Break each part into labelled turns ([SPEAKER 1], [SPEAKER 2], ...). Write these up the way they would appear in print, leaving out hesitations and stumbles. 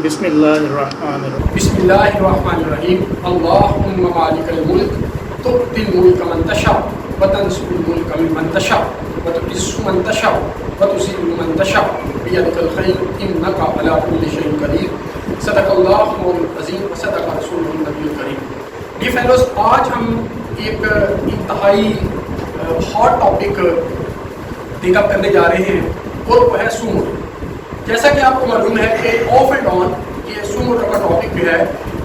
[SPEAKER 1] बिस्मिल्लाहिर्रहमानिर्रहीम। अल्लाहुम्मा मालिकल मुल्क तु'तिल मुल्क मन तशा व तंज़िलुल मुल्क मिम्मन तशा व तु'इज़्ज़ु मन तशा व तुज़िल्लु मन तशा बियदिकल खैर इन्नका अला कुल्लि शैइन क़दीर। सदक़ल्लाहु मौलाना अज़ीम व सदक़ रसूलुहुन नबियुल करीम। डियर फेलोज़, आज हम एक इंतहाई हॉट टॉपिक पिकअप करने जा रहे हैं और वो है सूमो। जैसा कि आपको मालूम है कि ऑफ एंड ऑन ये सूमो का टॉपिक जो है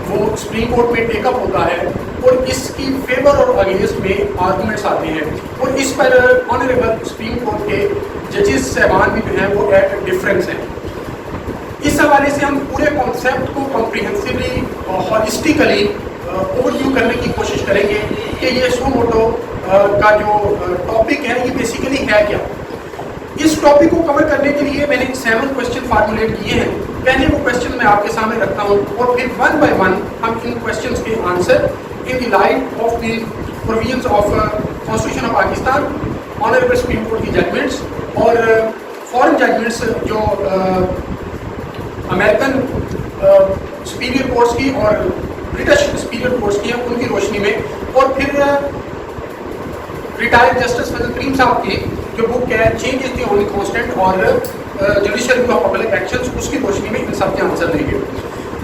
[SPEAKER 1] वो सुप्रीम कोर्ट में टेकअप होता है और इसकी फेवर और अगेंस्ट में आर्गूमेंट्स आते हैं और इस पर ऑनरेबल सुप्रीम कोर्ट के जजेस साहबान भी जो हैं वो एट डिफरेंस हैं। इस हवाले से हम पूरे कॉन्सेप्ट को कॉम्प्रिहेंसिवली हॉलिस्टिकली ओवरव्यू करने की कोशिश करेंगे कि ये सूमोटो का जो टॉपिक है ये बेसिकली है क्या। इस टॉपिक को कवर करने के लिए मैंने 7 क्वेश्चन फार्मुलेट किए हैं। पहले वो क्वेश्चन मैं आपके सामने रखता हूँ और फिर वन बाय वन हम इन क्वेश्चंस के answer in the light of the provisions of constitution of Pakistan, honourable supreme court की जजमेंट्स और फॉरेन जजमेंट्स जो अमेरिकन सुपीरियर कोर्ट्स की और ब्रिटिश सुपीरियर कोर्ट्स की हैं उनकी रोशनी में, और फिर रिटायर्ड जस्टिस फजल करीम साहब की जो बुक है change is the only constant और judicial review of public actions, उसकी रोशनी में इन सब के आंसर देंगे।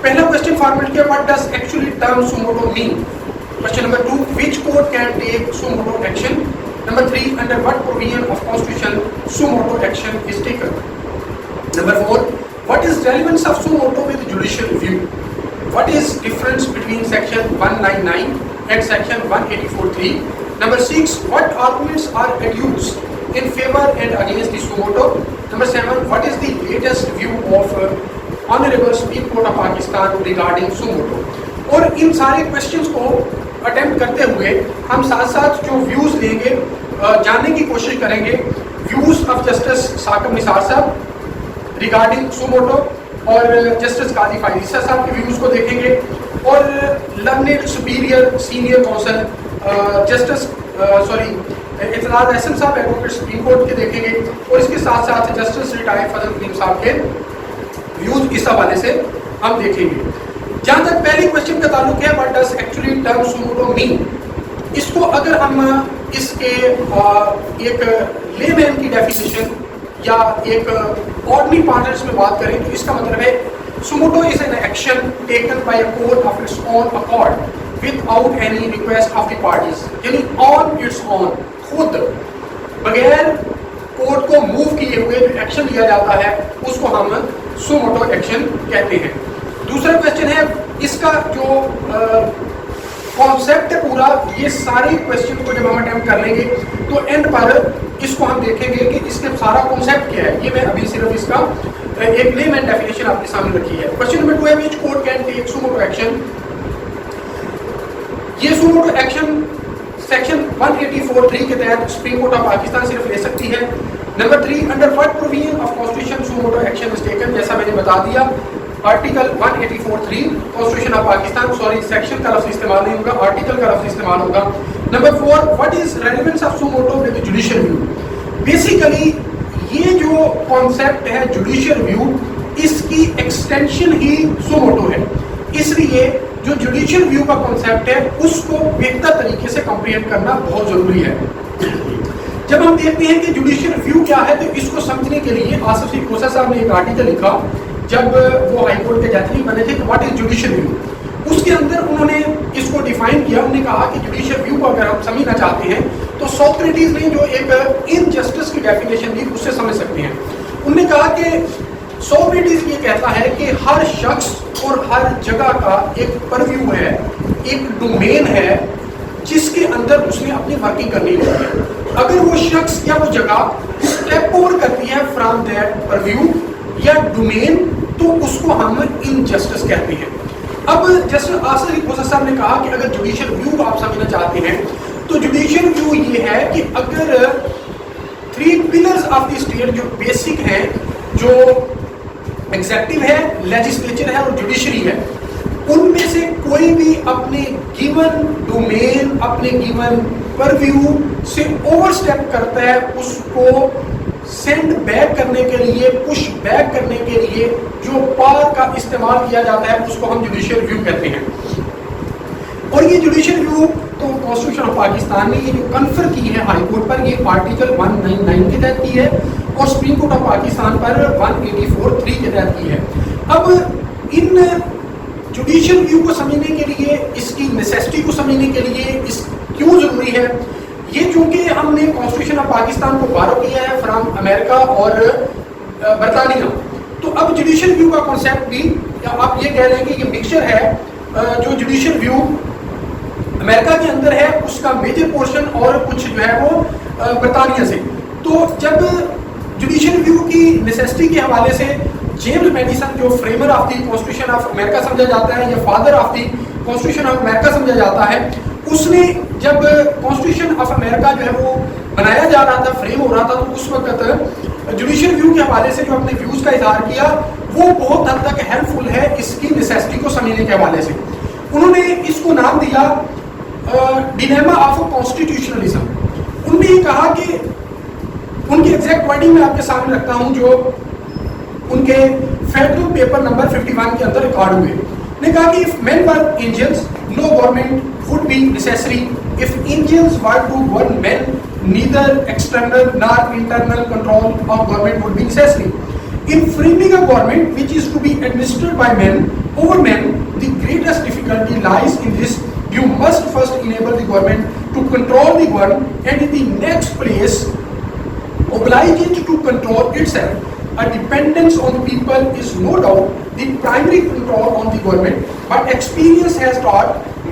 [SPEAKER 1] पहला क्वेश्चन फॉर्मेट किया, what does actually term suo motu mean. Question number 2, which court can take suo motu action. Number 3, under what provision of constitution suo motu action is taken. Number 4, what is relevance of suo motu with judicial review. What is difference between section 199 and section 184(3). Number 6, what arguments are adduced in favor and against the sumoto. Number 7, what is the latest view of Honorable Supreme Court of Pakistan regarding sumoto. और इन सारे questions को attempt करते हुए हम साथ साथ जो views लेंगे जानने की कोशिश करेंगे views of justice Saqib Nisar साहब रिगार्डिंग सुमोटो और जस्टिस काजी फायद ईसा साहब के व्यूज़ को देखेंगे और learned superior senior counsel justice इतलात एहसन साहब एडवोकेट सुप्रीम कोर्ट के देखेंगे और इसके साथ साथ जस्टिस रिटायर्ड फजल करीम साहब के व्यूज इस हवाले से हम देखेंगे। जहाँ तक पहले क्वेश्चन का ताल्लुक है, what does actually term suo motu mean, इसको अगर हम इसके एक लेमैन की डेफिनेशन या एक ऑर्डिनरी पार्टनर्स में बात करें तो इसका मतलब है suo motu is an action taken by a court of its own accord without any request of the parties, यानी ऑन इट्स ओन, खुद बगैर कोर्ट को मूव किए हुए जो एक्शन लिया जाता है उसको हम सूमोटो एक्शन कहते हैं। दूसरा क्वेश्चन है, इसका जो कॉन्सेप्ट है पूरा, ये सारे क्वेश्चन को जब हम अटेम्प्ट कर लेंगे तो एंड पर इसको हम देखेंगे कि इसका सारा कॉन्सेप्ट क्या है। ये मैं अभी सिर्फ इसका एक लेमैन डेफिनेशन आपके सामने रखी है। क्वेश्चन नंबर 2 है, which court can take suo motu action. ये सूमोटो एक्शन सेक्शन 184(3) के तहत सुप्रीम कोर्ट ऑफ पाकिस्तान सिर्फ ले सकती है। Number 3, under what provision of constitution suo motu action is taken. जैसा मैंने बता दिया article 184(3) constitution of Pakistan, sorry section का लफ्ज इस्तेमाल नहीं होगा, आर्टिकल का लफ्ज इस्तेमाल होगा। Number 4, what is relevance of suo motu with judicial review. Basically ये जो कॉन्सेप्ट है जुडिशियल रिव्यू, इसकी एक्सटेंशन ही सूमोटो है, इसलिए जो जुडिशियल व्यू का कॉन्सेप्ट है उसको बेहतर तरीके से कॉम्प्रिहेंड करना बहुत जरूरी है। जब हम देखते हैं कि जुडिशियल व्यू क्या है तो इसको समझने के लिए आसिफ सी खोसा साहब ने एक आर्टिकल लिखा जब वो हाई कोर्ट के जज नहीं बने थे, व्हाट इज जुडिशियल व्यू। उसके अंदर उन्होंने इसको डिफाइन किया। उन्होंने कहा कि जुडिशियल व्यू को अगर हम समझना चाहते हैं तो सोक्रेटिस ने जो एक इनजस्टिस की डेफिनेशन दी उससे समझ सकते हैं। उन्होंने कहा कि सोक्रेटिस ये कहता है कि हर शख्स और हर जगह का एक परव्यू है, एक डोमेन है जिसके अंदर उसने अपनी वर्किंग करनी होती है। अगर वो शख्स या वो जगह स्टेप ओवर करती है फ्रॉम दैट परव्यू या डोमेन तो उसको हम इनजस्टिस कहते हैं। अब जस्टिस आसिफ खोसा साहब ने कहा कि अगर जुडिशियल व्यू को आप समझना चाहते हैं तो जुडिशियल व्यू ये है कि अगर 3 पिलर्स ऑफ द स्टेट जो बेसिक हैं, जो एग्जेक्टिव है, लेजिस्लेचर है और जुडिशरी है, उनमें से कोई भी अपने गिवन डोमेन, अपने गिवन परव्यू से ओवरस्टेप करता है उसको सेंड बैक करने के लिए, पुश बैक करने के लिए जो पावर का इस्तेमाल किया जाता है उसको हम जुडिशियल रिव्यू कहते हैं। और ये जुडिशियल रिव्यू तो कॉन्स्टिट्यूशन ऑफ पाकिस्तान ने ये जो कन्फर की है हाई कोर्ट पर, ये आर्टिकल 199 के तहत की है और सुप्रीम कोर्ट ऑफ पाकिस्तान पर 184(3) के तहत की है। अब इन जुडिशियल रिव्यू को समझने के लिए, इसकी नेसेसिटी को समझने के लिए इस क्यों जरूरी है, ये चूंकि हमने कॉन्स्टिट्यूशन ऑफ पाकिस्तान को बारो किया है फ्रॉम अमेरिका और बरतानिया, तो अब जुडिशियल रिव्यू का कॉन्सेप्ट भी, या आप ये कह रहे हैं कि ये मिक्सचर है जो जुडिशियल रिव्यू अमेरिका के अंदर है उसका मेजर पोर्शन और कुछ जो है वो बरतानिया से। तो जब जुडिशियल रिव्यू की नेसेसिटी के हवाले से जेम्स मैडिसन जो framer of the constitution of America समझा जाता है या father of the constitution of America समझा जाता है, उसने जब कॉन्स्टिट्यूशन ऑफ अमेरिका जो है वो बनाया जा रहा था, फ्रेम हो रहा था, तो उस वक्त जुडिशियल रिव्यू के हवाले से जो अपने व्यूज का इजहार किया वो बहुत हद तक हेल्पफुल है इसकी नेसेसिटी को समझने के हवाले से। उन्होंने इसको नाम दिया डिलेमा ऑफ कॉन्स्टिट्यूशनलिज्म। उन्होंने ये कहा कि उनकी एग्जैक्ट वर्डिंग में आपके सामने रखता हूं जो उनके फेडरल पेपर नंबर 51 के अंदर रिकॉर्ड हुए। ने कहा कि if men were angels no government would be necessary, if angels were to govern men neither external nor internal control of government would be necessary. In framing a government which is to be administered by men over men, the greatest difficulty lies in this: you must first enable the government to control the governed, and in the next place oblige it to control itself. A dependence on the people is no doubt the primary control on the government, but experience has taught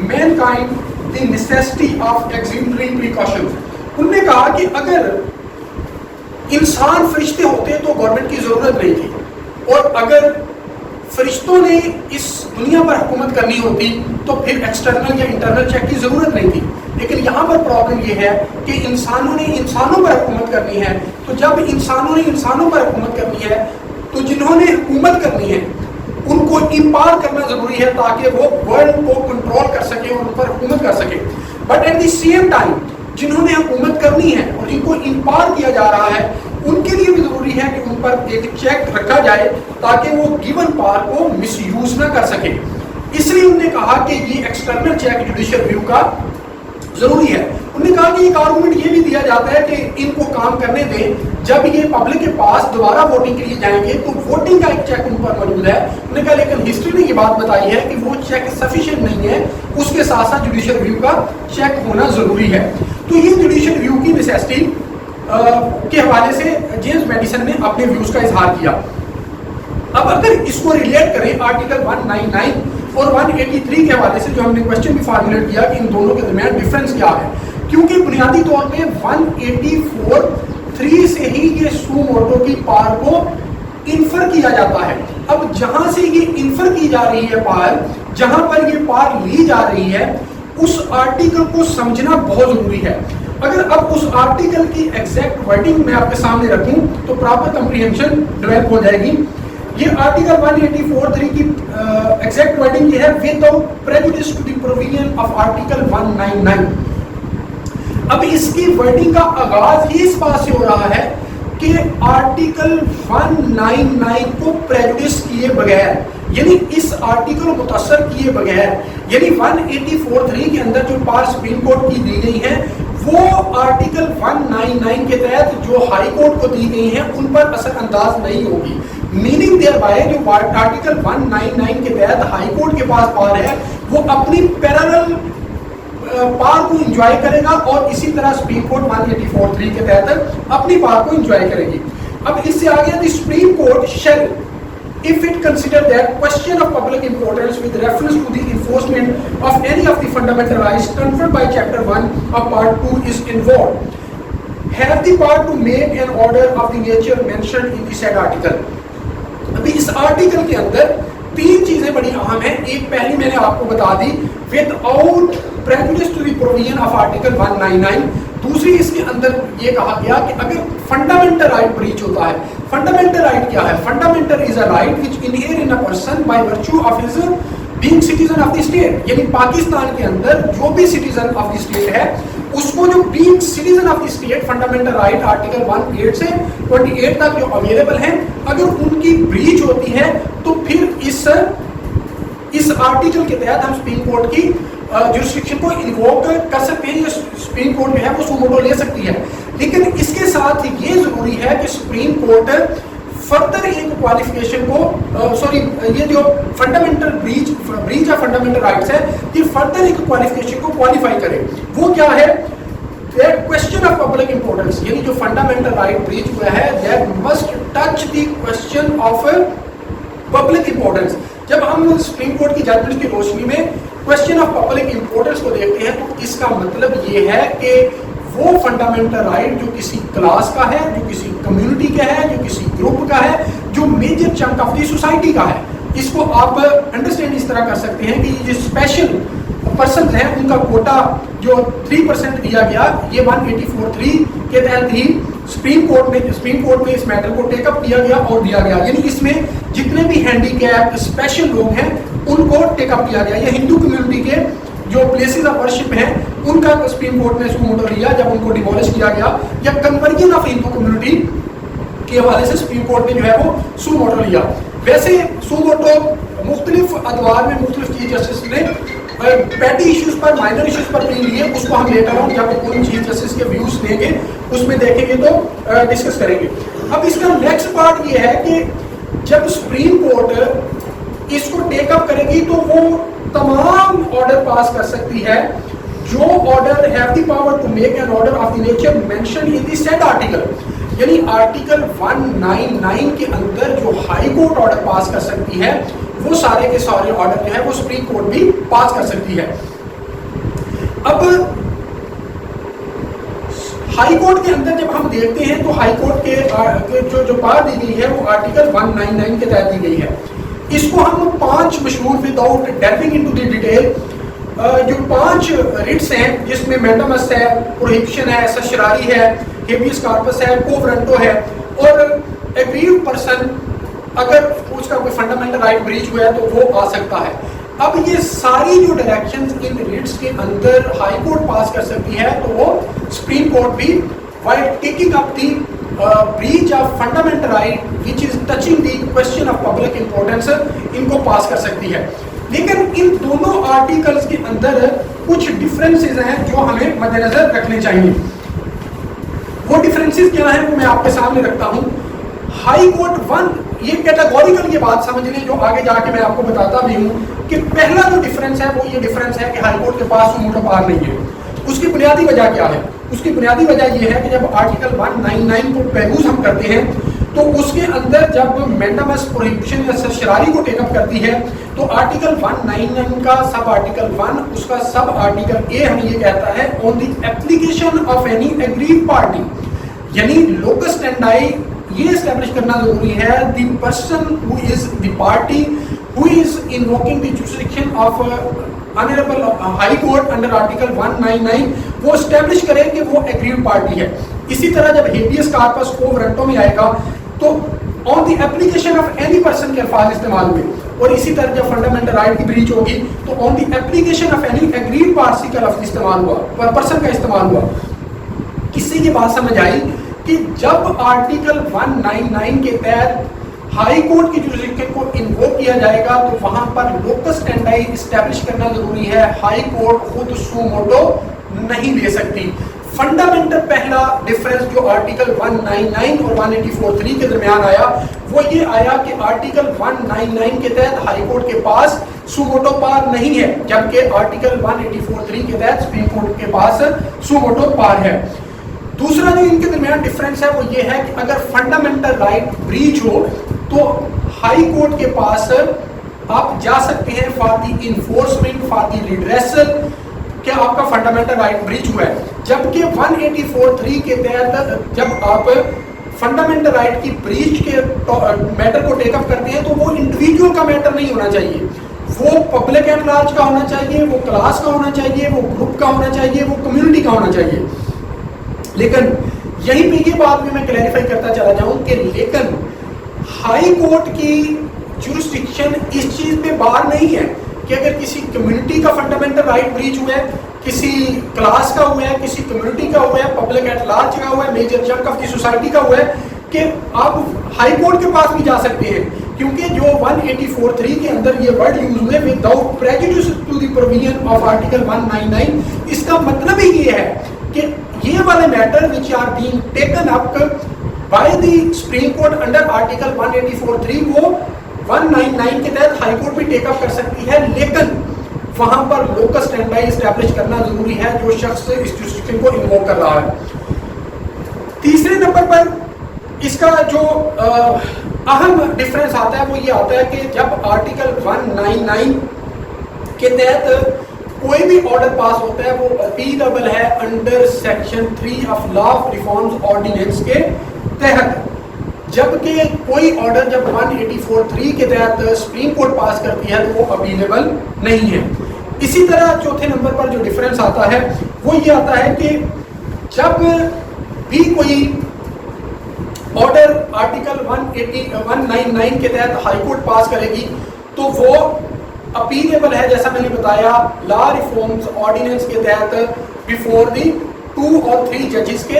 [SPEAKER 1] mankind the necessity of exemplary precautions. उन्होंने कहा कि अगर इंसान फरिश्ते होते तो government की जरूरत नहीं थी, और अगर फरिश्तों ने इस दुनिया पर हुकूमत करनी होती तो फिर एक्सटर्नल या इंटरनल चेक की जरूरत नहीं थी। लेकिन यहाँ पर प्रॉब्लम ये है कि इंसानों ने इंसानों पर हुकूमत करनी है, तो जब इंसानों ने इंसानों पर हुकूमत करनी है तो जिन्होंने हुकूमत करनी है उनको इम्पावर करना जरूरी है ताकि वो वर्ल्ड को कंट्रोल कर सके और उन पर हुकूमत कर सके। But at the same time जिन्होंने हुकूमत करनी है और जिनको इम्पावर किया जा रहा है उनके लिए भी जरूरी है कि उन पर एक चेक रखा जाए ताकि वो गिवन पावर को मिसयूज ना कर सके। इसलिए उन्होंने कहा कि ये एक्सटर्नल चेक जुडिशियल रिव्यू का जरूरी है। उन्होंने कहा कि एक आर्गुमेंट ये भी दिया जाता है कि इनको काम करने दें, जब ये पब्लिक के पास दोबारा वोटिंग के लिए जाएंगे तो वोटिंग का एक चेक उन पर मौजूद है। उन्होंने कहा लेकिन हिस्ट्री ने ये बात बताई है कि वो चेक सफिशिएंट नहीं है, उसके साथ साथ जुडिशियल रिव्यू का चेक होना जरूरी है। तो ये जुडिशियल रिव्यू की नेसेसिटी के हवाले से जेम्स मैडिसन ने अपने व्यूज का इजहार किया। अब अगर इसको रिलेट करें आर्टिकल 199 और 183 के हवाले से जो हमने क्वेश्चन भी फॉर्मुलेट किया कि इन दोनों के दरमियान डिफरेंस क्या है, क्योंकि बुनियादी तौर पे 184(3) से ही ये सू मोटो की पावर को इन्फर किया जाता है। अब जहां से ये इन्फर की जा रही है पावर, जहां पर ये पावर ली जा रही है, उस आर्टिकल को समझना बहुत जरूरी है। अगर अब उस आर्टिकल की एग्जैक्ट वर्डिंग मैं आपके सामने रखूं तो प्रॉपर कंप्रीहेंशन डेवलप हो जाएगी। ये आर्टिकल 184(3) की एग्जैक्ट वर्डिंग ये है, without prejudice to the provision of article 199। अब इसकी वर्डिंग का आगाज ही इस बात से हो रहा है कि आर्टिकल 199 को प्रेजुडिस किए बगैर, यानी इस आर्टिकल को मुतासर किए बगैर, यानी 184(3) के अंदर जो पावर सुप्रीम कोर्ट की दी गई है वो आर्टिकल 199 के तहत जो हाई कोर्ट को दी गई हैं उन पर असरअंदाज नहीं होगी। मीनिंग देयर बाय जो आर्टिकल 199 के तहत हाई कोर्ट के पास पावर है वो अपनी पैरेलल पावर को एंजॉय करेगा और इसी तरह सुप्रीम कोर्ट 184(3) के तहत अपनी पावर को एंजॉय करेगी। अब इससे आ गया supreme court shell if it consider that question of public importance with reference to the enforcement of any of the fundamental rights conferred by chapter 1 of part 2 is involved, have the power to make an order of the nature mentioned in the said article। अभी इस article के अंदर तीन चीजें बड़ी अहम हैं। एक पहली मैंने आपको बता दी, without prejudice to the provision of article 199। दूसरी इसके अंदर ये कहा गया कि अगर फंडामेंटल राइट ब्रीच होता है, फंडामेंटल राइट क्या है? Fundamental is a right which inhere in a person by virtue of his being citizen of the state, यानी पाकिस्तान के अंदर जो भी सिटीजन ऑफ द स्टेट है उसको जो being citizen of the state fundamental right article 1 से 28 तक जो अवेलेबल हैं, अगर उनकी ब्रीच होती है तो फिर इस आर्टिकल के तहत हम सुप्रीम कोर्ट की जुरिस्डिक्शन को इन्वोक कर सकते हैं, सुप्रीम कोर्ट जो है वो सुमोटो ले सकती है। लेकिन इसके साथ ये जरूरी है कि सुप्रीम कोर्ट फर्दर एक क्वालिफिकेशन को ये जो fundamental breach of fundamental rights है, ये फर्दर एक क्वालिफिकेशन को क्वालिफाई करे। वो क्या है? क्वेश्चन ऑफ पब्लिक इंपॉर्टेंस, यानी जो फंडामेंटल राइट ब्रीच हुआ है that must touch the question of public importance. जब हम सुप्रीम कोर्ट की जजमेंट की रोशनी में क्वेश्चन ऑफ पब्लिक इंपॉर्टेंस को देखते हैं तो इसका मतलब ये है कि वो फंडामेंटल राइट जो किसी क्लास का है, जो किसी कम्युनिटी का है, जो किसी ग्रुप का है, जो major chunk of the society का है, इसको आप अंडरस्टैंड इस तरह कर सकते हैं कि ये स्पेशल पर्सन हैं उनका कोटा जो 3% दिया गया, ये 184(3) के तहत ही सुप्रीम कोर्ट में इस मैटर को टेकअप किया गया और दिया गया। यानी इसमें जितने भी हैंडीकैप स्पेशल लोग हैं उनको टेकअप किया गया। ये हिंदू कम्युनिटी के जो प्लेसेस ऑफ वर्शिप हैं उनका सुप्रीम कोर्ट ने सुमोटो लिया जब उनको डिमोलिश किया गया, या कन्वर्जन ऑफ हिंदू कम्युनिटी के हवाले से सुप्रीम कोर्ट ने जो है वो सुमोटो लिया। वैसे सुमोटो मुख्तलिफ अदवार में मुख्तलिफ चीफ जस्टिस ने पैटी इश्यूज पर, माइनर इश्यूज पर नहीं लिए, उसको हम लेटर ऑन जब उन चीफ जस्टिस के व्यूज देंगे उसमें देखेंगे तो डिस्कस करेंगे। अब इसका नेक्स्ट पार्ट ये है कि जब सुप्रीम कोर्ट इसको टेकअप करेगी तो वो तमाम ऑर्डर पास कर सकती है जो order have the power to make an order of the nature mentioned in the said article. यानी आर्टिकल 199 के अंदर जो हाई कोर्ट ऑर्डर पास कर सकती है वो सारे के सारे ऑर्डर जो है वो सुप्रीम कोर्ट भी पास कर सकती है। अब हाई कोर्ट के अंदर जब हम देखते हैं तो हाई कोर्ट के जो पावर दी गई है वो आर्टिकल 199 के तहत दी गई है। इसको हम 5 मशहूर विदाउट डेल्विंग इनटू द डिटेल जो 5 रिट्स हैं जिसमें मैंडामस है, प्रोहिबिशन है, सशरारी है, हेबियस कॉर्पस है, कोवरेंटो है और एग्रीव्ड पर्सन अगर उसका कोई फंडामेंटल राइट ब्रीच हुआ है तो वो आ सकता है। अब ये सारी जो डायरेक्शंस इन रिट्स के अंदर हाई कोर्ट पास कर सकती है तो वो सुप्रीम कोर्ट भी while taking up the breach of fundamental right which is touching the question of public importance इनको पास कर सकती है। लेकिन इन दोनों आर्टिकल्स के अंदर कुछ डिफरेंसेस हैं जो हमें मद्देनजर रखने चाहिए। वो डिफरेंसेस क्या हैं वो मैं आपके सामने रखता हूं। हाई कोर्ट 1 ये कैटेगोरिकल ये बात समझ लें जो आगे जाके मैं आपको बताता भी हूं कि पहला जो डिफरेंस है वो ये डिफरेंस है कि हाई कोर्ट के पास सुमोटो पावर नहीं है। उसकी बुनियादी वजह क्या है? उसकी बुनियादी वजह ये है कि जब आर्टिकल 199 को पेरूज हम करते हैं तो उसके अंदर जब मैंडामस प्रोहिबिशन या सशरारी को टेकअप करती है तो आर्टिकल 199 का सब आर्टिकल 1 उसका सब आर्टिकल ए हमें ये कहता है on the application of any agreed party, यानी लोकस स्टैंडाई ये एस्टैब्लिश करना जरूरी है the person who is the party who is invoking the jurisdiction of honourable high court under article 199 वो एस्टैब्लिश करे कि वो एग्रीड पार्टी है। इसी तरह जब हेबियस कॉर्पस कोवरेंटो में आएगा तो on the application of any person के अल्फाज इस्तेमाल हुए, और इसी तरह जब फंडामेंटल राइट की ब्रीच होगी तो on the application of any agreed party का लफ्ज इस्तेमाल हुआ, पर्सन का इस्तेमाल हुआ। इससे ये बात समझ आई कि जब आर्टिकल 199 के तहत हाई कोर्ट की जुरिस्डिक्शन को इन्वोक किया जाएगा तो वहां पर लोकस स्टैंडाई एस्टैब्लिश करना जरूरी है। हाई कोर्ट खुद सुमोटो नहीं ले सकती। फंडामेंटल पहला डिफरेंस जो आर्टिकल 199 और 184(3) के दरमियान आया वो ये आया कि आर्टिकल 199 के तहत हाई कोर्ट के पास सुमोटो पावर नहीं है, जबकि आर्टिकल 184(3) के तहत सुप्रीम कोर्ट के पास सुमोटो पावर है। दूसरा जो इनके दरमियान डिफरेंस है वो ये है कि अगर फंडामेंटल राइट ब्रीच हो तो हाई कोर्ट के पास आप जा सकते हैं for the enforcement, for the redressal कि आपका फंडामेंटल राइट ब्रीच हुआ है। जबकि 184(3) के तहत जब आप फंडामेंटल राइट की ब्रीच के मैटर को टेकअप करते हैं तो वो इंडिविजुअल का मैटर नहीं होना चाहिए, वो पब्लिक एट लार्ज का होना चाहिए, वो क्लास का होना चाहिए, वो ग्रुप का होना चाहिए, वो कम्युनिटी का होना चाहिए। लेकिन यहीं पे ये बात भी मैं क्लैरिफाई करता चला जाऊं कि लेकिन हाई कोर्ट की जुरिस्डिक्शन इस चीज पे बाहर नहीं है कि अगर किसी कम्युनिटी का फंडामेंटल राइट ब्रीच हुआ है, किसी क्लास का हुआ है, किसी कम्युनिटी का हुआ है, पब्लिक एट लार्ज का हुआ है, major chunk of the society का हुआ है, कि आप हाई कोर्ट के पास भी जा सकते हैं, क्योंकि जो 184(3) के अंदर ये वर्ड यूज हुए without prejudice to the provision of article 199, इसका मतलब ही ये है कि ये वाले matter which are being taken up by the Supreme Court under article 184(3 को 199 के तहत हाई कोर्ट भी टेकअप कर सकती है, लेकिन वहां पर लोकल स्टैंड बाय एस्टैब्लिश करना जरूरी है जो शख्स इस जुरिस्डिक्शन को इन्वोक कर रहा है। तीसरे नंबर पर इसका जो अहम डिफरेंस आता है वो ये आता है कि जब आर्टिकल 199 के तहत कोई भी ऑर्डर पास होता है वो अपीलेबल है under section 3 of law of reforms ordinance के तहत, जबकि कोई ऑर्डर जब 184(3) के तहत सुप्रीम कोर्ट पास करती है तो वो अपीलेबल नहीं है। इसी तरह चौथे नंबर पर जो डिफरेंस आता है वो ये आता है कि जब भी कोई ऑर्डर आर्टिकल 199 के तहत हाई कोर्ट पास करेगी तो वो अपीलेबल है, जैसा मैंने बताया, लॉ रिफॉर्म्स ऑर्डिनेंस के तहत बिफोर दी 2 और 3 जजेस के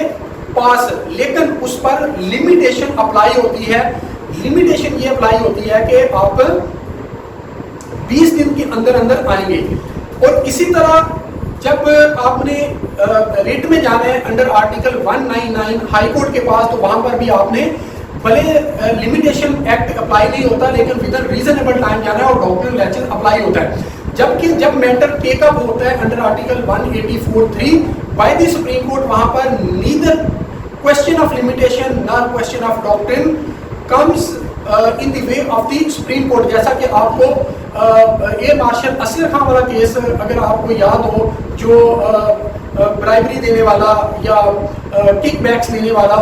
[SPEAKER 1] पास, लेकिन उस पर लिमिटेशन अप्लाई होती है। लिमिटेशन ये अप्लाई होती है कि आप 20 दिन के अंदर अंदर आएंगे। और इसी तरह जब आपने रिट में जाना है अंडर आर्टिकल 199 हाई कोर्ट के पास, तो वहां पर भी आपने भले लिमिटेशन एक्ट अप्लाई नहीं होता लेकिन विद इन रीजनेबल टाइम जाना है और डॉक्ट्रिनल लेक्चर अप्लाई होता है। जबकि जब मैटर टेकअप होता है under article 184(3) bye the Supreme court, वहां पर neither question of limitation nor question of doctrine comes in the way of the Supreme court. जैसा कि आपको ए मार्शल असलर खान वाला केस अगर आपको याद हो, जो ब्राइबरी देने वाला या किक बैक्स लेने वाला,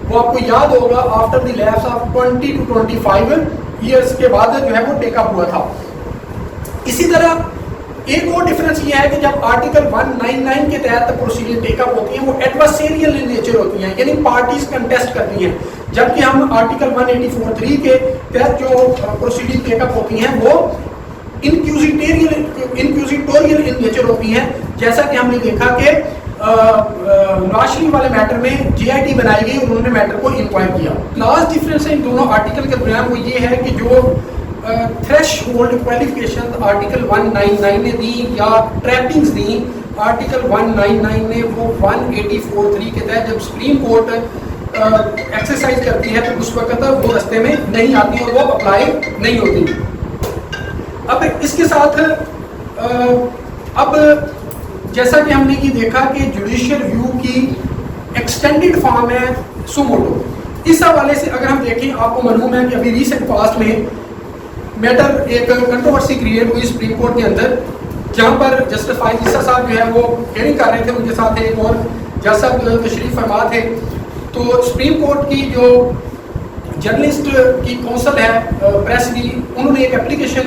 [SPEAKER 1] वो आपको याद होगा after the lapse of 20 to 25 years के बाद जो है वो टेकअप हुआ था। इसी तरह एक और डिफरेंस ये है कि जब आर्टिकल 199 के तहत प्रोसीडिंग टेकअप होती है वो एडवर्सेरियल इन नेचर होती हैं, यानी पार्टीज कंटेस्ट करती हैं, जबकि हम आर्टिकल 184(3) के तहत जो प्रोसीडिंग टेकअप होती हैं वो इंक्यूजिटोरियल इन नेचर होती हैं। जैसा कि हमने देखा कि नवाज शरीफ वाले मैटर में जीआईटी बनाई गई और उन्होंने मैटर को इंक्वायर किया। लास्ट डिफरेंस है इन दोनों आर्टिकल के दरमियान वो ये है कि जो थ्रेशहोल्ड क्वालिफिकेशन आर्टिकल 199 ने दी या ट्रैपिंग्स दी आर्टिकल 199 ने, वो 184(3) के तहत जब सुप्रीम कोर्ट एक्सरसाइज करती है तो उस वक्त वो रस्ते में नहीं आती और वो अप्लाई नहीं होती। अब इसके साथ अब जैसा कि हमने ये देखा कि जुडिशियल व्यू की एक्सटेंडेड फॉर्म है सुमोटो। इस हवाले से अगर हम देखें, आपको मालूम है कि अभी रिसेंट पास्ट में मैटर एक कंट्रोवर्सी क्रिएट हुई सुप्रीम कोर्ट के अंदर, जहां पर जस्टिस फाइज ईसा साहब जो है वो हियरिंग कर रहे थे, उनके साथ एक और जज साहब तशरीफ फरमा थे। तो सुप्रीम कोर्ट की जो जर्नलिस्ट की कौंसल है प्रेस की, उन्होंने एक एप्लीकेशन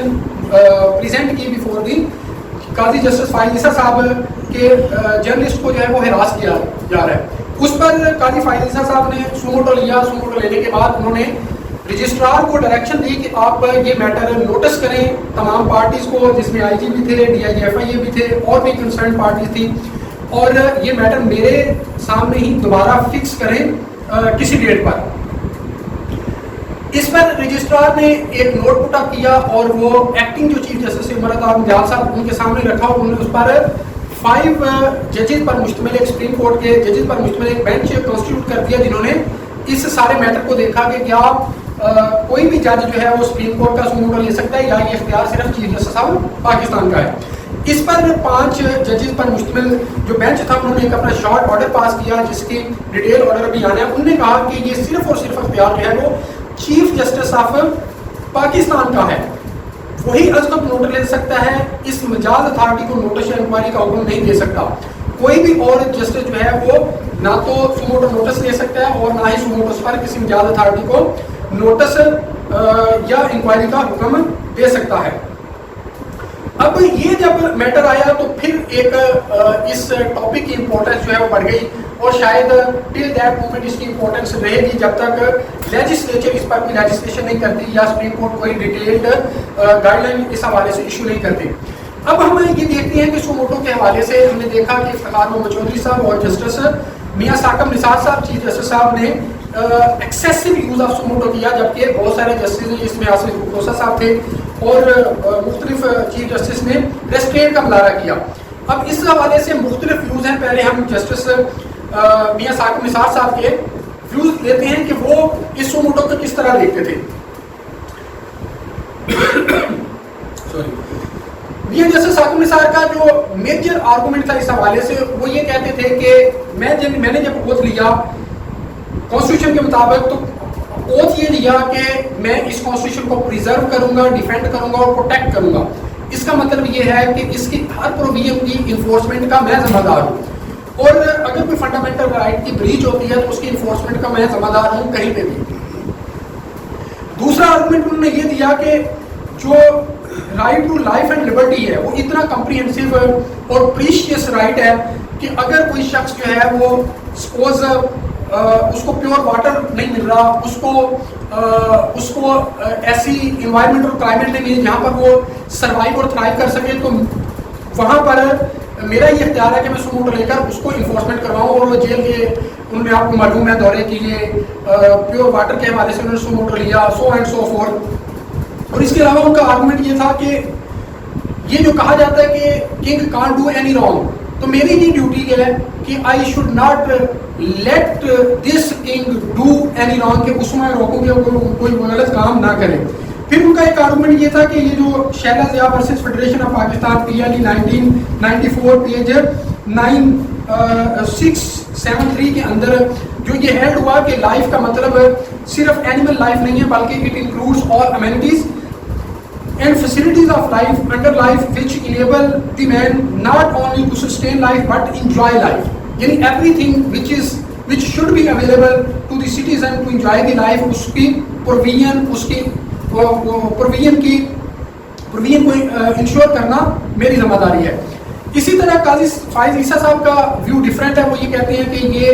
[SPEAKER 1] प्रेजेंट की बिफोर दी काजी जस्टिस फाइज ईसा साहब के जर्नलिस्ट को जो है वो हिरास किया जा रहा है। उस पर काजी फाइज ईसा साहब ने सुमोटो लिया। सुमोटो लेने के बाद उन्होंने रजिस्ट्रार को डायरेक्शन दी कि आप ये मैटर नोटिस करें तमाम पार्टीज को, जिसमें आईजी भी थे, डीआईजी एफआईए भी थे और भी कंसर्न पार्टीज थी, और ये मैटर मेरे सामने ही दोबारा फिक्स करें किसी डेट पर। इस पर रजिस्ट्रार ने एक नोट पुट अप किया और वो एक्टिंग जो चीफ जस्टिस उमर जाल साहब उनके सामने रखा और उन्होंने उस पर 5 जजेस पर मुश्तमिल एक सुप्रीम कोर्ट के जजेस पर मुश्तमिल एक बेंच कॉन्स्टिट्यूट कर दिया, जिन्होंने इस सारे मैटर को देखा कि क्या कोई भी जज जो है वो सुप्रीम कोर्ट का सुमोटो ले सकता है या ये इख्तियार सिर्फ चीफ जस्टिस साहब पाकिस्तान का है। इस पर 5 जजेस पर मुश्तमिल जो बेंच था उन्होंने एक अपना शॉर्ट ऑर्डर पास किया, जिसकी डिटेल ऑर्डर अभी आना है। उन्होंने कहा कि ये सिर्फ और सिर्फ इख्तियार जो है वो चीफ जस्टिस ऑफ पाकिस्तान का है, वही अजकब नोटिस ले सकता है, इस मजाज अथॉरिटी को नोटिस या इंक्वायरी का हुक्म नहीं दे सकता। कोई भी और जस्टिस जो है वो ना तो सुमोटो नोटिस ले सकता है और ना ही सुमोटो पर किसी मजाज अथॉरिटी को नोटिस या इंक्वायरी का हुक्म दे सकता है। अब ये जब मैटर आया तो फिर एक इस टॉपिक की इंपॉर्टेंस जो है वो बढ़ गई और शायद टिल दैट मोमेंट इसकी इंपॉर्टेंस रहेगी जब तक लेजिस्लेचर इस पर कोई लेजिस्लेशन नहीं करती या सुप्रीम कोर्ट कोई डिटेल्ड गाइडलाइन इस हवाले से इशू नहीं करती। अब हम ये देखते हैं कि सुमोटो के हवाले से हमने देखा कि इफ्तिखार मोहम्मद चौधरी साहब और जस्टिस मियां साकब निसार साहब, चीफ जस्टिस साहब ने एक्सेसिव यूज ऑफ सुमोटो किया, जबकि बहुत सारे जस्टिस इसमें आसिफ बुखरोसा साहब थे और मुख्तलिफ चीफ जस्टिस ने रेस्ट्रेंट का मुजाहरा किया। अब इस हवाले से मुख्तलिफ व्यूज हैं। पहले हम जस्टिस मियां साकब निसार साहब के व्यूज लेते हैं कि वो इस सुमोटो को किस तरह देखते थे। सॉरी, मियां जस्टिस साकब निसार का जो मेजर आर्गुमेंट था इस हवाले से, वो ये कहते थे कि मैंने जब ओथ लिया कॉन्स्टिट्यूशन के मुताबिक, तो ओथ ये लिया कि मैं इस कॉन्स्टिट्यूशन को प्रिजर्व करूंगा, डिफेंड करूंगा और प्रोटेक्ट करूंगा। इसका मतलब ये है कि इसकी हर प्रोविजन की इन्फोर्समेंट का मैं जिम्मेदार हूँ और अगर कोई फंडामेंटल राइट की ब्रीच होती है तो उसकी इन्फोर्समेंट का मैं जिम्मेदार हूँ कहीं पे भी। दूसरा आर्गुमेंट उन्होंने ये दिया कि जो right to life and liberty है वो इतना कम्प्रिहेंसिव और प्रीशियस राइट है कि अगर कोई शख्स जो है वो सपोज उसको प्योर वाटर नहीं मिल रहा, उसको ऐसी इन्वायरमेंट और क्लाइमेट नहीं मिली जहाँ पर वो सर्वाइव और थ्राइव कर सके, तो वहाँ पर मेरा ये इख्तियार है कि मैं सुमोटो लेकर उसको इन्फोर्समेंट करवाऊँ। और वो जेल के उनमें आपको मालूम है दौरे के लिए प्योर वाटर के हवाले से उन्होंने सुमोटो लिया, सो एंड सो फोर्थ। और इसके अलावा उनका आर्गुमेंट ये था कि ये जो कहा जाता है कि king can't do any wrong, तो मेरी ये ड्यूटी है कि I should not let this king do any wrong, कि उसमें रोकूंगे कोई गलत काम ना करे। फिर उनका एक आर्गुमेंट ये था कि ये जो Shehla Zia versus federation of Pakistan PLE 1994 page 9673 के अंदर जो ये हेड हुआ कि लाइफ का मतलब सिर्फ एनिमल लाइफ नहीं है बल्कि it includes all amenities and facilities of life under life which enable the man not only to sustain life but enjoy life, यानी everything which should be available to the citizen to enjoy the life, उसकी provision को ensure करना मेरी जिम्मेदारी है। इसी तरह काजी फाइज ईसा साहब का व्यू डिफरेंट है। वो ये कहते हैं कि ये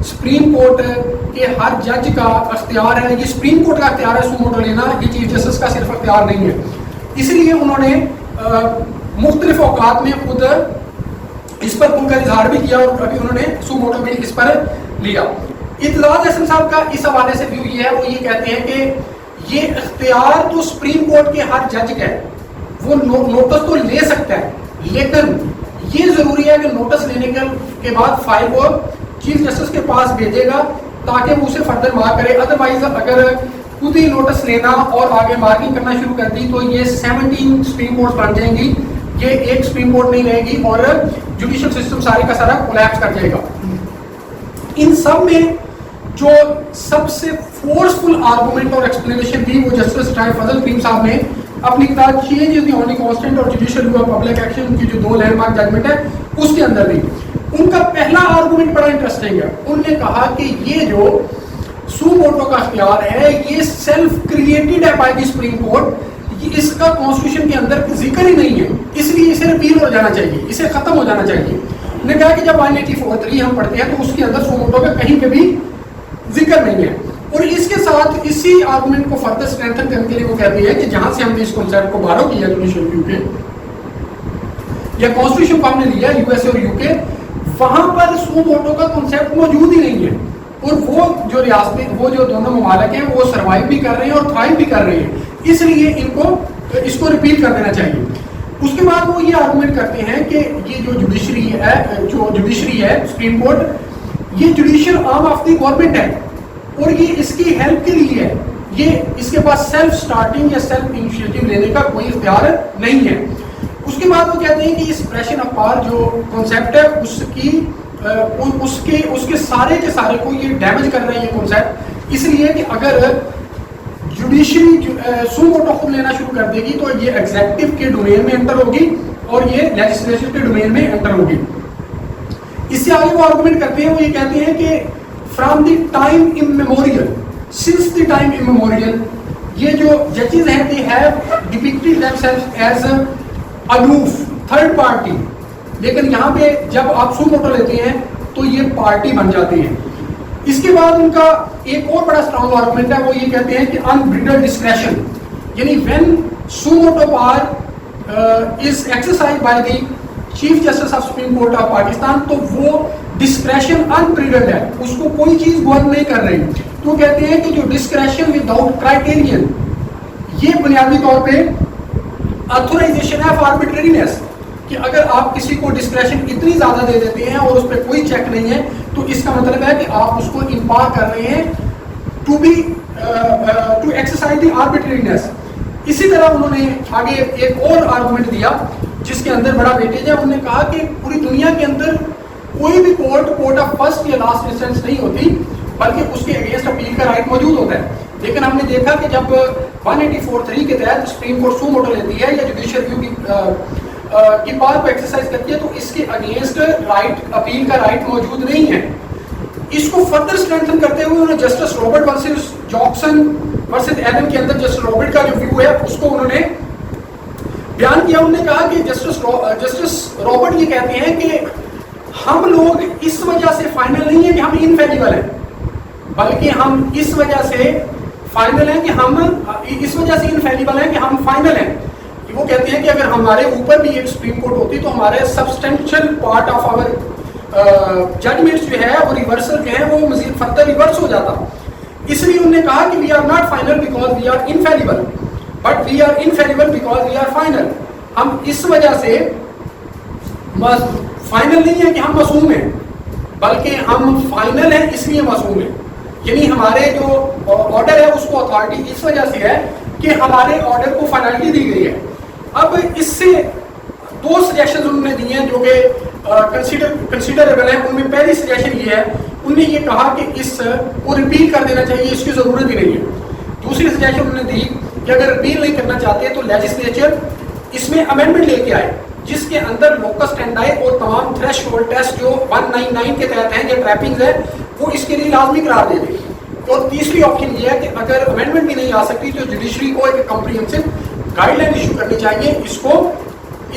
[SPEAKER 1] सुप्रीम कोर्ट के हर जज का अख्तियार है, ये सुप्रीम कोर्ट का अख्तियार है सुमोटो लेना, ये चीफ जस्टिस का सिर्फ अख्तियार नहीं है। इसलिए उन्होंने मुख्तलिफ औकात में खुद इस पर उनका इजहार भी किया और अभी उन्होंने सुमोटो भी इस पर लिया। इत्तलात हसन साहब का इस हवाले से व्यू ये है, वो ये कहते हैं कि ये इख्तियार तो सुप्रीम कोर्ट के हर जज का है, वो नोटिस तो ले सकता है, लेकिन ये जरूरी है कि नोटिस लेने के बाद फाइल को चीफ जस्टिस के पास भेजेगा ताकि वो उसे फर्दर मार्क करे। अदरवाइज अगर खुद ही नोटिस लेना और आगे मार्किंग करना शुरू कर दी तो ये 17 सुप्रीम कोर्ट बन जाएंगी, ये एक सुप्रीम कोर्ट नहीं रहेगी और जुडिशियल सिस्टम सारे का सारा कोलैप्स कर जाएगा। इन सब में जो सबसे फोर्सफुल आर्गुमेंट और एक्सप्लेनेशन दी वो जस्टिस फजल करीम साहब ने अपनी किताब change is the only constant और judicial view of public action की जो 2 लैंडमार्क जजमेंट है उसके अंदर दी। उनका पहला आर्गुमेंट बड़ा इंटरेस्टिंग है। उन्होंने कहा कि ये जो सुमोटो का अख्तियार है ये सेल्फ क्रिएटेड है बाय द सुप्रीम कोर्ट, इसका कॉन्स्टिट्यूशन के अंदर जिक्र ही नहीं है, इसलिए इसे रिपील हो जाना चाहिए, इसे खत्म हो जाना चाहिए। उन्होंने कहा कि जब 184 हम पढ़ते हैं तो उसके अंदर सुमोटो का कहीं पे भी जिक्र नहीं है। और इसके साथ इसी आर्गुमेंट को फर्दर स्ट्रेंथन करने के लिए वो कहती है कि जहां से हमने इस कॉन्सेप्ट को बारो किया जुडिशियल व्यू के या कॉन्स्टिट्यूशन को हमने लिया यूएसए और यूके, वहां पर सुमोटो का कॉन्सेप्ट मौजूद ही नहीं है और वो जो रियासतें, वो जो दोनों ममालिक हैं वो सर्वाइव भी कर रहे हैं और थ्राइव भी कर रहे हैं, इसलिए इसको रिपील कर देना चाहिए। उसके बाद वो ये आर्गुमेंट करते हैं कि ये जो जुडिशरी है सुप्रीम कोर्ट, ये judicial arm of the government है और ये इसकी हेल्प के लिए है, ये इसके पास सेल्फ स्टार्टिंग या सेल्फ इनिशिएटिव लेने का कोई इख्तियार नहीं है। उसके बाद वो कहते हैं कि सेपरेशन ऑफ पावर जो कॉन्सेप्ट है उसके सारे के सारे को ये डैमेज कर रहा है ये कॉन्सेप्ट, इसलिए कि अगर जुडिशरी सुमोटो खुद लेना शुरू कर देगी तो ये एग्जीक्यूटिव के डोमेन में एंटर होगी और ये लेजिस्लेटिव के डोमेन में एंटर होगी। इससे आगे वो आर्गुमेंट करते हैं, वो ये कहते हैं कि from the time immemorial, since the time immemorial, ये जो जजेस हैं they have depicted themselves as aloof third party, लेकिन यहाँ पे जब आप सुमोटो लेते हैं तो ये पार्टी बन जाते हैं। इसके बाद उनका एक और बड़ा स्ट्रॉन्ग आर्गुमेंट है, वो ये कहते हैं कि अनब्रिडल्ड डिस्क्रेशन, यानी when suo motu power is exercise by the chief justice of supreme court of Pakistan, तो वो डिस्क्रेशन अनब्रिडल्ड है, उसको कोई चीज गवर्न नहीं कर रही। तो कहते हैं कि जो डिस्क्रेशन विदाउट क्राइटेरियन, ये बुनियादी तौर पे ऑथराइजेशन है ऑफ आर्बिट्रेरीनेस, कि अगर आप किसी को डिस्क्रेशन इतनी ज्यादा दे देते हैं और उस पर कोई चेक नहीं है, तो इसका मतलब है कि आप उसको इंपावर कर रहे हैं टू एक्सरसाइज द आर्बिट्रेरीनेस। इसी तरह उन्होंने आगे एक और आर्गुमेंट दिया जिसके अंदर बड़ा वेटेज है। उन्होंने कहा कि पूरी दुनिया के अंदर कोई भी कोर्ट ऑफ फर्स्ट या लास्ट इंस्टेंस नहीं होती, बल्कि उसके अगेंस्ट अपील का राइट मौजूद होता है। लेकिन हमने देखा कि जब 184(3) के तहत सुप्रीम कोर्ट सू मोटो लेती है या जुडिशियल रिव्यू की पावर को एक्सरसाइज करती है, तो इसके अगेंस्ट राइट अपील का राइट मौजूद नहीं है। इसको फर्दर स्ट्रेंथन करते हुए उन्होंने justice Robert versus Jackson versus Allen के अंदर जस्टिस रॉबर्ट का जो व्यू है उसको उन्होंने बयान किया। उन्होंने कहा कि जस्टिस रॉबर्ट ये कहते हैं कि हम लोग इस वजह से फाइनल नहीं है कि हम इनफेलिबल हैं, बल्कि हम इस वजह से फाइनल हैं कि हम इस वजह से इनफेलिबल हैं कि हम फाइनल हैं। वो कहते हैं कि अगर हमारे ऊपर भी एक सुप्रीम कोर्ट होती तो हमारे substantial part of our judgments जो है वो रिवर्सल जो है वो मजीद फर्दर रिवर्स हो जाता। इसलिए उन्होंने कहा कि we are not final because we are infallible, but we are infallible because we are final. हम इस वजह से फाइनल नहीं है कि हम मासूम हैं, बल्कि हम फाइनल हैं इसलिए मासूम हैं। यानी हमारे जो ऑर्डर है उसको अथॉरिटी इस वजह से है कि हमारे ऑर्डर को फाइनलिटी दी गई है। अब इससे दो सजेशन उन्होंने दिए हैं जो कि कंसिडरेबल है। उनमें पहली सजेशन ये है, उन्होंने ये कहा कि इस को रिपील कर देना चाहिए, इसकी जरूरत ही नहीं है। दूसरी सजेशन उन्होंने दी कि अगर रिपील नहीं करना चाहते तो लेजिस्लेचर इसमें अमेंडमेंट लेके आए जिसके अंदर लोकस स्टैंडाई और तमाम थ्रेशोल्ड टेस्ट जो 199 के तहत हैं या ट्रैपिंग्स है वो इसके लिए लाजमी करार दे दें। और तीसरी ऑप्शन ये है कि अगर अमेंडमेंट भी नहीं आ सकती तो जुडिशरी को एक कॉम्प्रिहेंसिव गाइडलाइन इशू करनी चाहिए इसको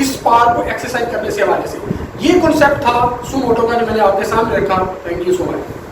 [SPEAKER 1] इस पावर को एक्सरसाइज करने से हवाले से। ये कॉन्सेप्ट था सू मोटो का जो मैंने आपके सामने रखा। Thank you so much.